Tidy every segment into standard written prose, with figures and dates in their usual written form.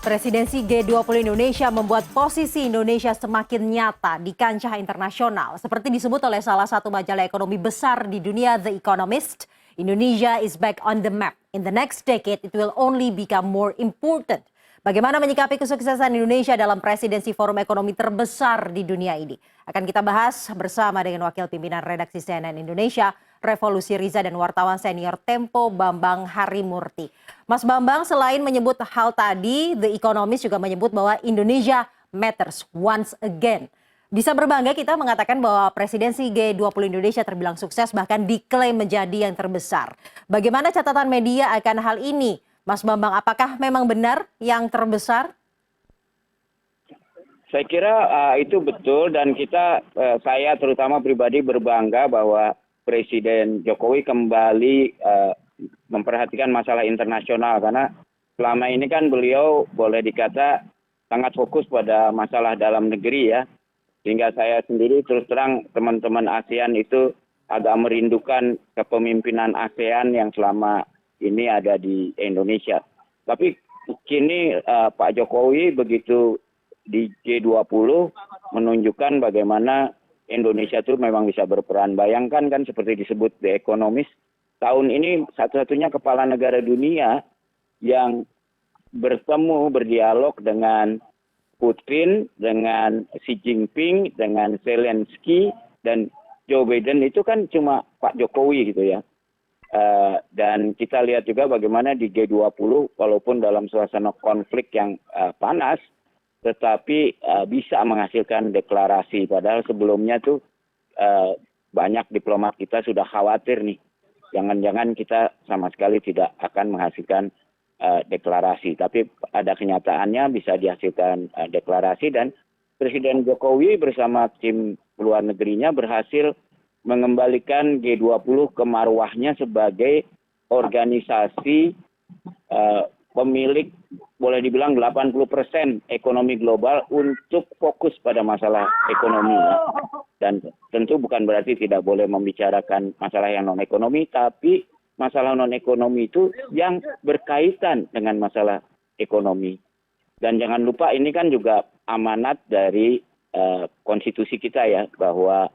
Presidensi G20 Indonesia membuat posisi Indonesia semakin nyata di kancah internasional. Seperti disebut oleh salah satu majalah ekonomi besar di dunia, The Economist, Indonesia is back on the map. In the next decade, it will only become more important. Bagaimana menyikapi kesuksesan Indonesia dalam presidensi forum ekonomi terbesar di dunia ini? Akan kita bahas bersama dengan Wakil Pimpinan Redaksi CNN Indonesia, Revolusi Riza, dan wartawan senior Tempo Bambang Harimurti. Mas Bambang, selain menyebut hal tadi, The Economist juga menyebut bahwa Indonesia matters once again. Bisa berbangga kita mengatakan bahwa presidensi G20 Indonesia terbilang sukses, bahkan diklaim menjadi yang terbesar. Bagaimana catatan media akan hal ini? Mas Bambang, apakah memang benar yang terbesar? Saya kira itu betul, dan saya terutama pribadi berbangga bahwa Presiden Jokowi kembali memperhatikan masalah internasional, karena selama ini kan beliau boleh dikata sangat fokus pada masalah dalam negeri ya. Sehingga saya sendiri terus terang teman-teman ASEAN itu agak merindukan kepemimpinan ASEAN yang selama ini ada di Indonesia. Tapi kini Pak Jokowi begitu di G20 menunjukkan bagaimana Indonesia itu memang bisa berperan. Bayangkan kan seperti disebut The Economist, tahun ini satu-satunya kepala negara dunia yang bertemu, berdialog dengan Putin, dengan Xi Jinping, dengan Zelensky, dan Joe Biden itu kan cuma Pak Jokowi gitu ya. Dan kita lihat juga bagaimana di G20 walaupun dalam suasana konflik yang panas, tetapi bisa menghasilkan deklarasi. Padahal sebelumnya tuh banyak diplomat kita sudah khawatir nih, jangan-jangan kita sama sekali tidak akan menghasilkan deklarasi. Tapi ada kenyataannya bisa dihasilkan deklarasi, dan Presiden Jokowi bersama tim luar negerinya berhasil mengembalikan G20 ke marwahnya sebagai organisasi pemilik boleh dibilang 80% ekonomi global untuk fokus pada masalah ekonomi. Dan tentu bukan berarti tidak boleh membicarakan masalah yang non-ekonomi, tapi masalah non-ekonomi itu yang berkaitan dengan masalah ekonomi. Dan jangan lupa ini kan juga amanat dari konstitusi kita ya, bahwa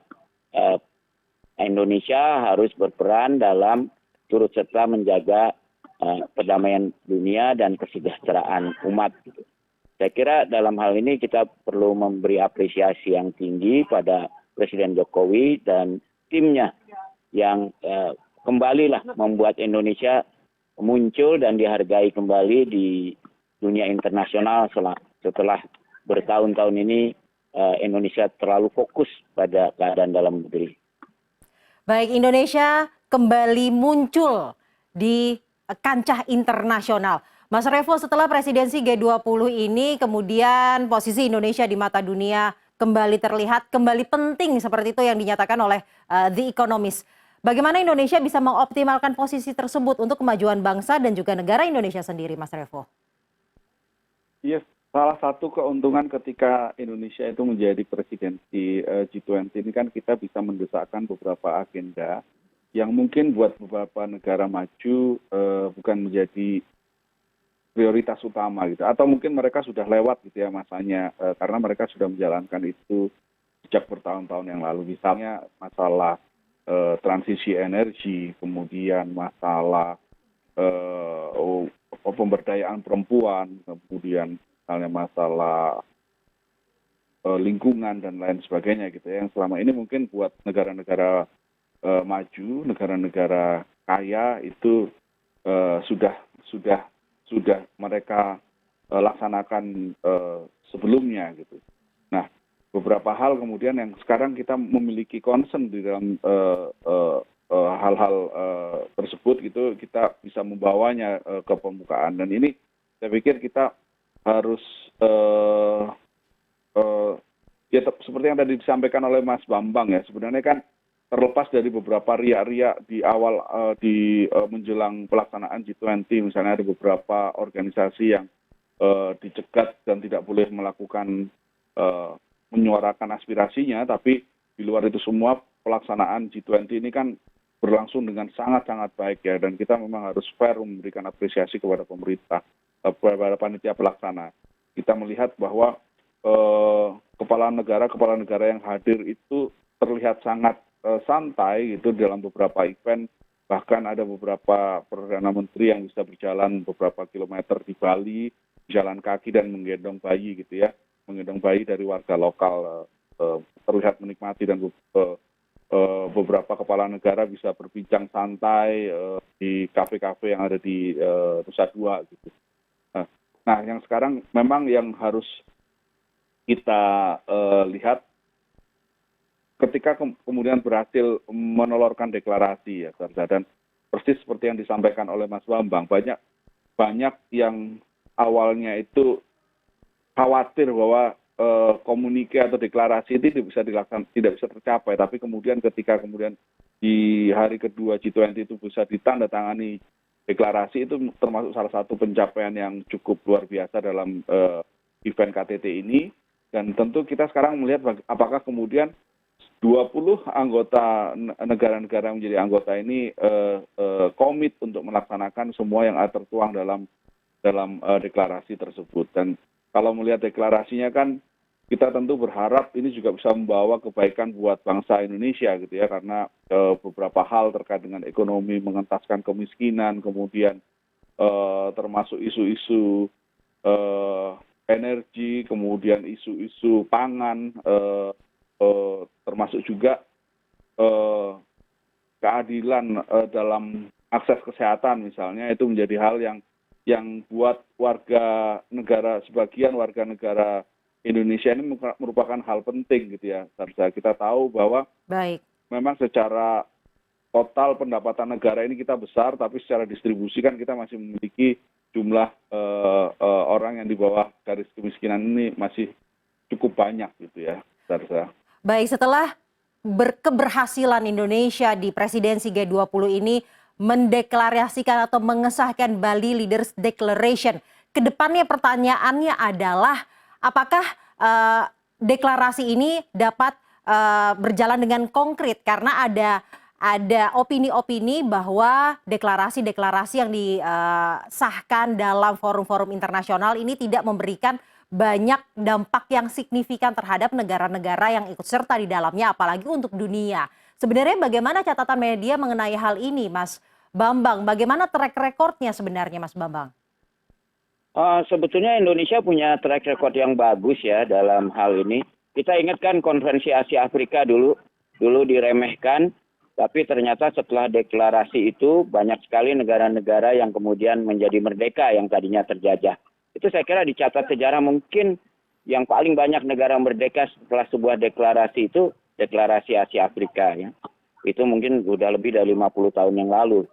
Indonesia harus berperan dalam turut serta menjaga perdamaian dunia dan kesejahteraan umat. Saya kira dalam hal ini kita perlu memberi apresiasi yang tinggi pada Presiden Jokowi dan timnya yang kembalilah membuat Indonesia muncul dan dihargai kembali di dunia internasional setelah bertahun-tahun ini Indonesia terlalu fokus pada keadaan dalam negeri. Baik, Indonesia kembali muncul di kancah internasional. Mas Revo, setelah presidensi G20 ini kemudian posisi Indonesia di mata dunia kembali terlihat, kembali penting seperti itu yang dinyatakan oleh The Economist. Bagaimana Indonesia bisa mengoptimalkan posisi tersebut untuk kemajuan bangsa dan juga negara Indonesia sendiri, Mas Revo? Iya, salah satu keuntungan ketika Indonesia itu menjadi presidensi G20 ini kan kita bisa mendesakkan beberapa agenda yang mungkin buat beberapa negara maju bukan menjadi prioritas utama gitu, atau mungkin mereka sudah lewat gitu ya masanya, karena mereka sudah menjalankan itu sejak bertahun-tahun yang lalu. Misalnya masalah transisi energi, kemudian masalah pemberdayaan perempuan, kemudian misalnya masalah lingkungan dan lain sebagainya gitu ya, yang selama ini mungkin buat negara-negara maju, negara-negara kaya itu sudah mereka laksanakan sebelumnya gitu. Nah, beberapa hal kemudian yang sekarang kita memiliki concern di dalam hal-hal tersebut gitu, kita bisa membawanya ke permukaan, dan ini saya pikir kita harus ya seperti yang tadi disampaikan oleh Mas Bambang ya, sebenarnya kan terlepas dari beberapa riak-riak di awal di menjelang pelaksanaan G20, misalnya ada beberapa organisasi yang dicegat dan tidak boleh melakukan menyuarakan aspirasinya, tapi di luar itu semua pelaksanaan G20 ini kan berlangsung dengan sangat-sangat baik ya, dan kita memang harus fair memberikan apresiasi kepada pemerintah. para panitia pelaksana. Kita melihat bahwa kepala negara yang hadir itu terlihat sangat santai gitu dalam beberapa event. Bahkan ada beberapa perdana menteri yang bisa berjalan beberapa kilometer di Bali, jalan kaki dan menggendong bayi gitu ya, menggendong bayi dari warga lokal, terlihat menikmati, dan beberapa kepala negara bisa berbincang santai di kafe-kafe yang ada di Nusa Dua gitu. Nah, yang sekarang memang yang harus kita lihat ketika kemudian berhasil menolorkan deklarasi ya, Sarza, dan persis seperti yang disampaikan oleh Mas Bambang, banyak yang awalnya itu khawatir bahwa komunike atau deklarasi itu tidak bisa tercapai, tapi kemudian ketika di hari kedua G20 itu bisa ditandatangani deklarasi, itu termasuk salah satu pencapaian yang cukup luar biasa dalam event KTT ini. Dan tentu kita sekarang melihat apakah kemudian 20 anggota negara-negara yang menjadi anggota ini komit untuk melaksanakan semua yang tertuang dalam deklarasi tersebut. Dan kalau melihat deklarasinya kan kita tentu berharap ini juga bisa membawa kebaikan buat bangsa Indonesia gitu ya, karena beberapa hal terkait dengan ekonomi, mengentaskan kemiskinan, kemudian termasuk isu-isu energi, kemudian isu-isu pangan, termasuk juga keadilan dalam akses kesehatan misalnya, itu menjadi hal yang buat sebagian warga negara Indonesia ini merupakan hal penting gitu ya, Sarza. Kita tahu bahwa memang secara total pendapatan negara ini kita besar, tapi secara distribusi kan kita masih memiliki jumlah orang yang di bawah garis kemiskinan ini masih cukup banyak gitu ya, Sarza. Baik, setelah keberhasilan Indonesia di presidensi G20 ini mendeklarasikan atau mengesahkan Bali Leaders Declaration, kedepannya pertanyaannya adalah apakah deklarasi ini dapat berjalan dengan konkret, karena ada opini-opini bahwa deklarasi-deklarasi yang disahkan dalam forum-forum internasional ini tidak memberikan banyak dampak yang signifikan terhadap negara-negara yang ikut serta di dalamnya, apalagi untuk dunia. Sebenarnya bagaimana catatan media mengenai hal ini, Mas Bambang? Bagaimana track recordnya sebenarnya, Mas Bambang? Sebetulnya Indonesia punya track record yang bagus ya dalam hal ini. Kita ingatkan konferensi Asia Afrika dulu diremehkan, tapi ternyata setelah deklarasi itu banyak sekali negara-negara yang kemudian menjadi merdeka yang tadinya terjajah. Itu saya kira dicatat sejarah, mungkin yang paling banyak negara merdeka setelah sebuah deklarasi itu deklarasi Asia Afrika ya. Itu mungkin sudah lebih dari 50 tahun yang lalu.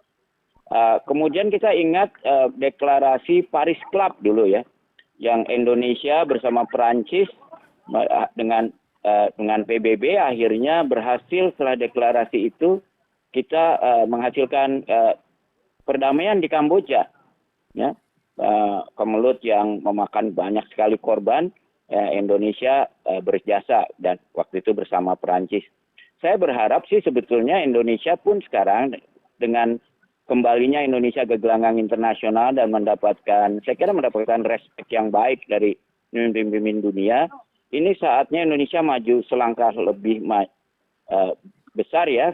Kemudian kita ingat deklarasi Paris Club dulu ya, yang Indonesia bersama Perancis dengan PBB akhirnya berhasil. Setelah deklarasi itu kita menghasilkan perdamaian di Kamboja ya. Kemelut yang memakan banyak sekali korban, Indonesia berjasa dan waktu itu bersama Perancis. Saya berharap sih sebetulnya Indonesia pun sekarang dengan kembalinya Indonesia ke gelanggang internasional dan saya kira mendapatkan respek yang baik dari pemimpin dunia, ini saatnya Indonesia maju selangkah lebih besar ya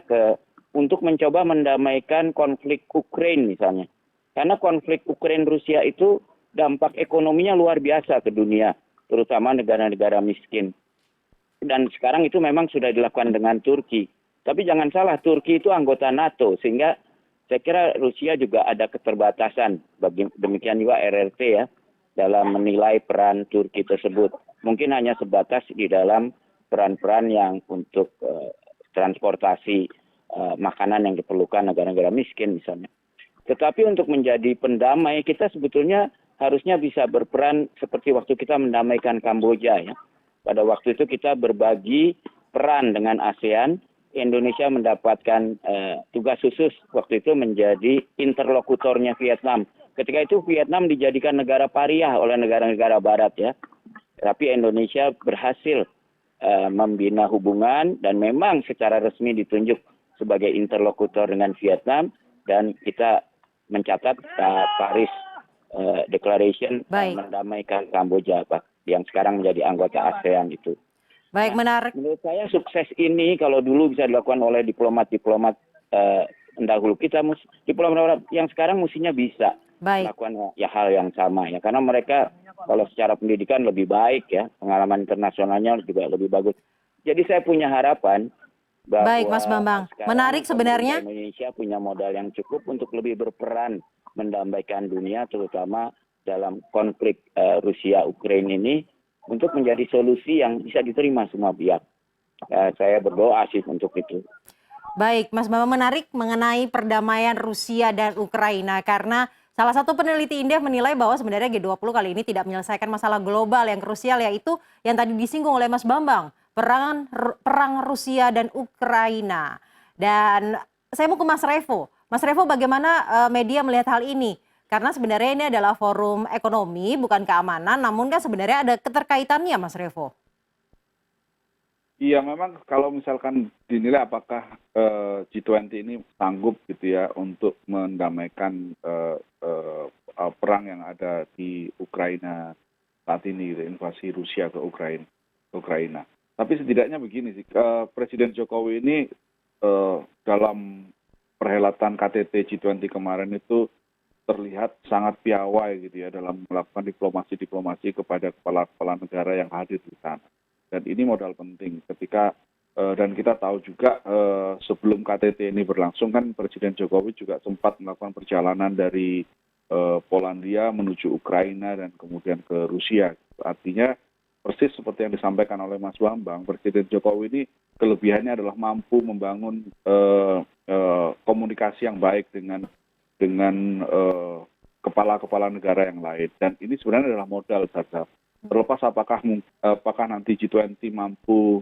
untuk mencoba mendamaikan konflik Ukraina misalnya. Karena konflik Ukraina-Rusia itu dampak ekonominya luar biasa ke dunia, terutama negara-negara miskin. Dan sekarang itu memang sudah dilakukan dengan Turki. Tapi jangan salah, Turki itu anggota NATO, sehingga saya kira Rusia juga ada keterbatasan. Demikian juga RRT ya, dalam menilai peran Turki tersebut. Mungkin hanya sebatas di dalam peran-peran yang untuk transportasi makanan yang diperlukan negara-negara miskin misalnya. Tetapi untuk menjadi pendamai, kita sebetulnya harusnya bisa berperan seperti waktu kita mendamaikan Kamboja ya. Pada waktu itu kita berbagi peran dengan ASEAN. Indonesia mendapatkan tugas khusus waktu itu menjadi interlokutornya Vietnam. Ketika itu Vietnam dijadikan negara pariah oleh negara-negara barat ya. Tapi Indonesia berhasil membina hubungan dan memang secara resmi ditunjuk sebagai interlokutor dengan Vietnam, dan kita mencatat Paris declaration Baik. mendamaikan Kamboja, Pak, yang sekarang menjadi anggota ASEAN itu. Baik, menarik. Menurut saya sukses ini kalau dulu bisa dilakukan oleh diplomat-diplomat pendahulu, diplomat yang sekarang mestinya bisa Baik. melakukan ya hal yang sama ya, karena mereka kalau secara pendidikan lebih baik ya, pengalaman internasionalnya juga lebih bagus. Jadi saya punya harapan bahwa Baik, Mas Bambang. sekarang Menarik sebenarnya. pemerintah Indonesia punya modal yang cukup untuk lebih berperan mendamaikan dunia, terutama dalam konflik Rusia Ukraina ini, untuk menjadi solusi yang bisa diterima semua pihak. Saya berdoa sih untuk itu. Baik, Mas Bambang, menarik mengenai perdamaian Rusia dan Ukraina karena salah satu peneliti Indef menilai bahwa sebenarnya G20 kali ini tidak menyelesaikan masalah global yang krusial, yaitu yang tadi disinggung oleh Mas Bambang, perang Rusia dan Ukraina. Dan saya mau ke Mas Revo. Mas Revo, bagaimana media melihat hal ini? Karena sebenarnya ini adalah forum ekonomi, bukan keamanan, namun kan sebenarnya ada keterkaitannya, Mas Revo. Iya, memang kalau misalkan dinilai apakah G20 ini sanggup gitu ya untuk mendamaikan perang yang ada di Ukraina saat ini, gitu, invasi Rusia ke Ukraina. Tapi setidaknya begini sih, Presiden Jokowi ini dalam perhelatan KTT G20 kemarin itu terlihat sangat piawai gitu ya dalam melakukan diplomasi kepada kepala-kepala negara yang hadir di sana. Dan ini modal penting ketika dan kita tahu juga sebelum KTT ini berlangsung kan Presiden Jokowi juga sempat melakukan perjalanan dari Polandia menuju Ukraina dan kemudian ke Rusia. Artinya persis seperti yang disampaikan oleh Mas Bambang, Presiden Jokowi ini kelebihannya adalah mampu membangun komunikasi yang baik dengan kepala-kepala negara yang lain. Dan ini sebenarnya adalah modal saja. Terlepas apakah nanti G20 mampu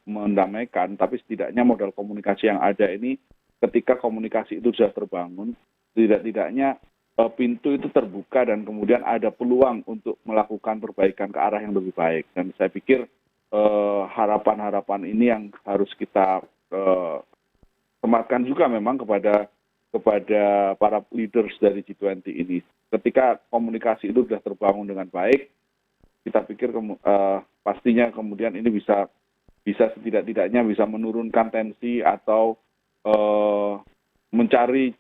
mendamaikan, tapi setidaknya modal komunikasi yang ada ini, ketika komunikasi itu sudah terbangun, tidak-tidaknya pintu itu terbuka dan kemudian ada peluang untuk melakukan perbaikan ke arah yang lebih baik. Dan saya pikir harapan-harapan ini yang harus kita sematkan juga memang kepada para leaders dari G20 ini. Ketika komunikasi itu sudah terbangun dengan baik, kita pikir pastinya kemudian ini bisa setidak-tidaknya bisa menurunkan tensi atau mencari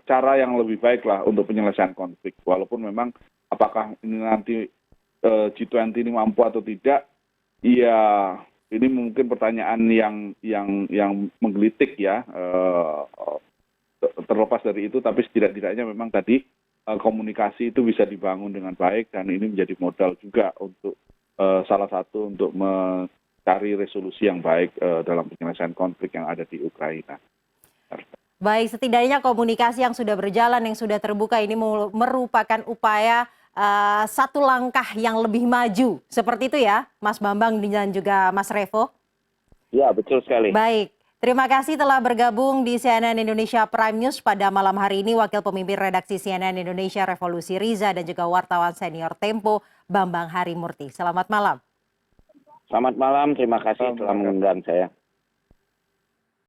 cara yang lebih baik lah untuk penyelesaian konflik. Walaupun memang apakah ini nanti G20 ini mampu atau tidak, ya ini mungkin pertanyaan yang menggelitik ya. Terlepas dari itu, tapi setidak-tidaknya memang tadi komunikasi itu bisa dibangun dengan baik dan ini menjadi modal juga untuk salah satu untuk mencari resolusi yang baik dalam penyelesaian konflik yang ada di Ukraina. Baik, setidaknya komunikasi yang sudah berjalan, yang sudah terbuka ini merupakan upaya satu langkah yang lebih maju. Seperti itu ya, Mas Bambang dan juga Mas Revo? Ya, betul sekali. Baik. Terima kasih telah bergabung di CNN Indonesia Prime News pada malam hari ini. Wakil Pemimpin Redaksi CNN Indonesia Revolusi Riza dan juga wartawan senior Tempo Bambang Harimurti. Selamat malam. Selamat malam, terima kasih telah mengundang saya.